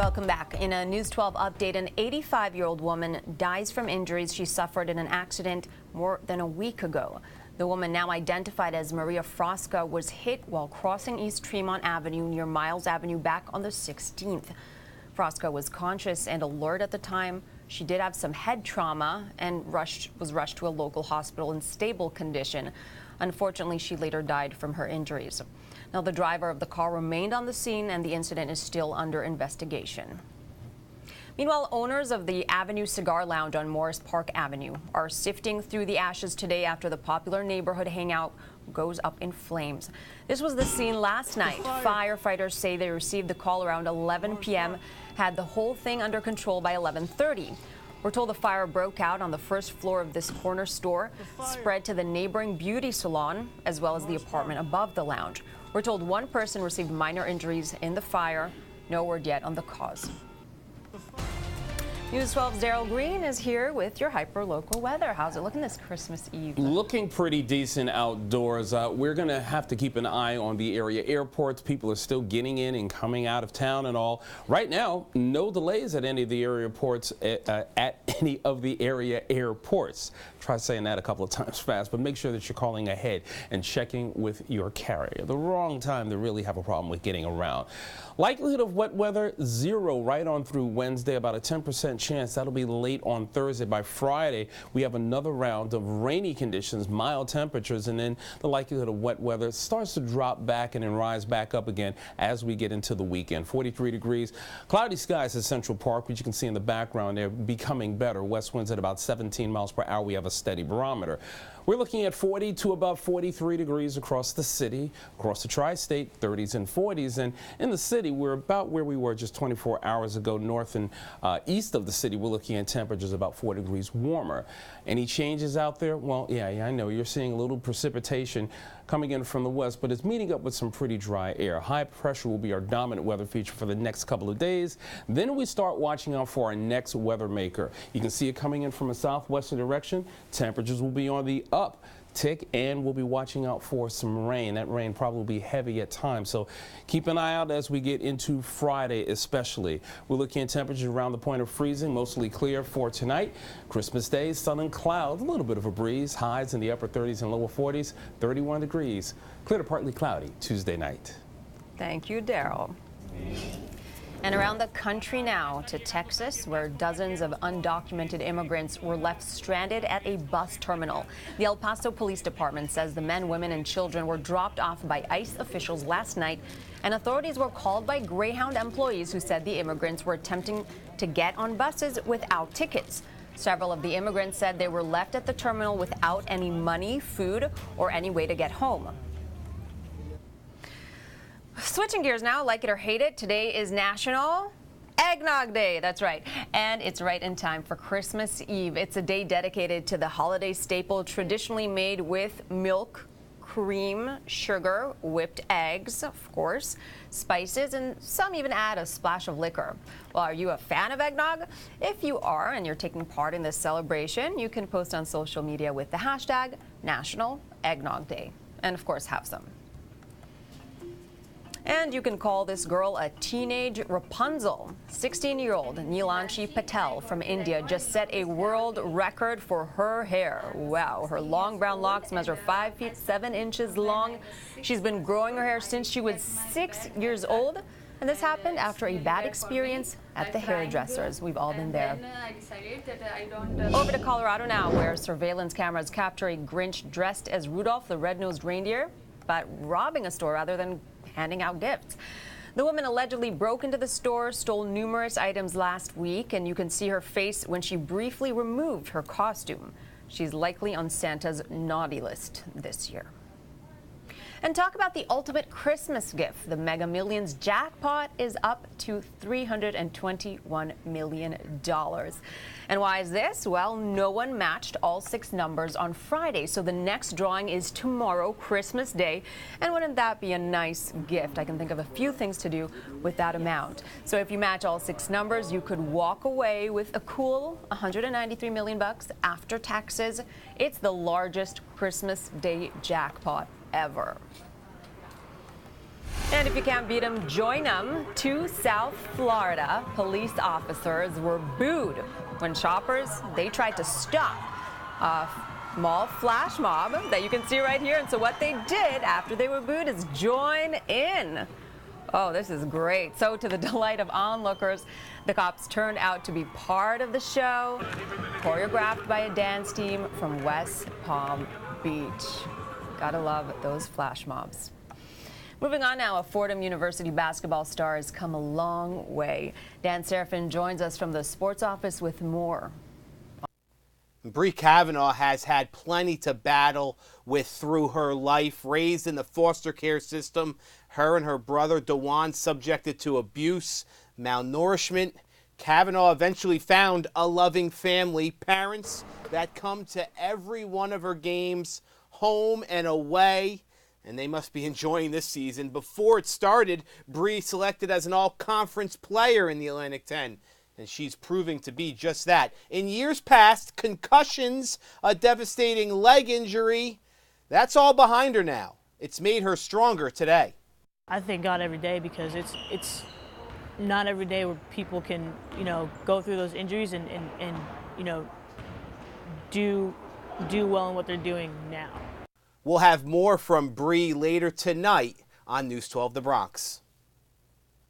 Welcome back. In a News 12 update, an 85-year-old woman dies from injuries she suffered in an accident more than a week ago. The woman, now identified as Maria Frosca, was hit while crossing East Tremont Avenue near Miles Avenue back on the 16th. Frosca was conscious and alert at the time. She did have some head trauma and was rushed to a local hospital in stable condition. Unfortunately, she later died from her injuries. Now, the driver of the car remained on the scene and the incident is still under investigation. Meanwhile, owners of the Avenue Cigar Lounge on Morris Park Avenue are sifting through the ashes today after the popular neighborhood hangout goes up in flames. This was the scene last night. Firefighters say they received the call around 11 p.m., had the whole thing under control by 11:30. We're told the fire broke out on the first floor of this corner store, spread to the neighboring beauty salon, as well as the apartment above the lounge. We're told one person received minor injuries in the fire. No word yet on the cause. News 12's Daryl Green is here with your hyper-local weather. How's it looking this Christmas Eve? Looking pretty decent outdoors. We're going to have to keep an eye on the area airports. People are still getting in and coming out of town and all. Right now, no delays at any of the area airports. Try saying that a couple of times fast, but make sure that you're calling ahead and checking with your carrier. The wrong time to really have a problem with getting around. Likelihood of wet weather, 0 right on through Wednesday, about a 10% chance. That'll be late on Thursday. By Friday, we have another round of rainy conditions, mild temperatures, and then the likelihood of wet weather starts to drop back and then rise back up again as we get into the weekend. 43 degrees, cloudy skies at Central Park, which you can see in the background there, becoming better. West winds at about 17 miles per hour. We have a steady barometer. We're looking at 40 to about 43 degrees across the city, across the tri-state, 30s and 40s, and in the city we're about where we were just 24 hours ago. North and east of the city, we're looking at temperatures about 4 degrees warmer. Any changes out there? Well, yeah, I know you're seeing a little precipitation coming in from the west, but it's meeting up with some pretty dry air. High pressure will be our dominant weather feature for the next couple of days. Then we start watching out for our next weather maker. You can see it coming in from a southwestern direction. Temperatures will be on the uptick, and we'll be watching out for some rain. That rain probably will be heavy at times, so keep an eye out as we get into Friday especially. We're looking at temperatures around the point of freezing, mostly clear for tonight. Christmas Day, sun and clouds, a little bit of a breeze, highs in the upper 30s and lower 40s, 31 degrees. Clear to partly cloudy Tuesday night. Thank you, Daryl. And around the country now to Texas, where dozens of undocumented immigrants were left stranded at a bus terminal. The El Paso Police Department says the men, women, and children were dropped off by ICE officials last night, and authorities were called by Greyhound employees who said the immigrants were attempting to get on buses without tickets. Several of the immigrants said they were left at the terminal without any money, food, or any way to get home. Switching gears now, like it or hate it, today is National Eggnog Day. That's right. And it's right in time for Christmas Eve. It's a day dedicated to the holiday staple traditionally made with milk, cream, sugar, whipped eggs, of course, spices, and some even add a splash of liquor. Well, are you a fan of eggnog? If you are and you're taking part in this celebration, you can post on social media with the hashtag National Eggnog Day. And of course, have some. And you can call this girl a teenage Rapunzel. 16-year-old Neelanshi Patel from India just set a world record for her hair. Wow, her long brown locks measure 5 feet 7 inches long. She's been growing her hair since she was 6 years old. And this happened after a bad experience at the hairdressers. We've all been there. Over to Colorado now, where surveillance cameras capture a Grinch dressed as Rudolph the Red-Nosed Reindeer, but robbing a store rather than handing out gifts. The woman allegedly broke into the store, stole numerous items last week, and you can see her face when she briefly removed her costume. She's likely on Santa's naughty list this year. And talk about the ultimate Christmas gift. The Mega Millions jackpot is up to $321 million. And why is this? Well, no one matched all 6 numbers on Friday, so the next drawing is tomorrow, Christmas Day. And wouldn't that be a nice gift? I can think of a few things to do with that amount. So if you match all 6 numbers, you could walk away with a cool $193 million after taxes. It's the largest Christmas Day jackpot ever. And if you can't beat them, join them. 2 South Florida police officers were booed when shoppers, they tried to stop a mall flash mob that you can see right here. And so what they did after they were booed is join in. Oh, this is great. So to the delight of onlookers, the cops turned out to be part of the show, choreographed by a dance team from West Palm Beach. Gotta love those flash mobs. Moving on now, a Fordham University basketball star has come a long way. Dan Serafin joins us from the sports office with more. Bree Kavanaugh has had plenty to battle with through her life. Raised in the foster care system, her and her brother DeJuan subjected to abuse, malnourishment. Kavanaugh eventually found a loving family, parents that come to every one of her games, home and away, and they must be enjoying this season. Before it started, Bree selected as an all-conference player in the Atlantic 10. And she's proving to be just that. In years past, concussions, a devastating leg injury, that's all behind her now. It's made her stronger today. I thank God every day because it's not every day where people can, go through those injuries and do well in what they're doing now. We'll have more from Bree later tonight on News 12 The Bronx.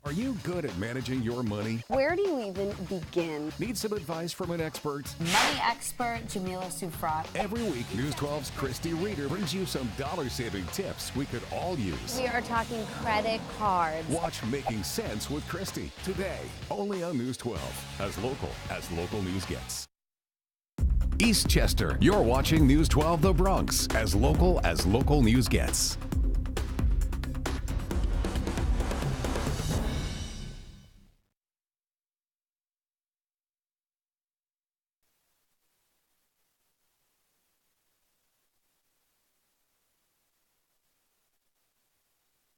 Are you good at managing your money? Where do you even begin? Need some advice from an expert? Money expert Jamila Sufrat. Every week, News 12's Christy Reader brings you some dollar-saving tips we could all use. We are talking credit cards. Watch Making Sense with Christy today, only on News 12, as local news gets. Eastchester, you're watching News 12 The Bronx, as local news gets.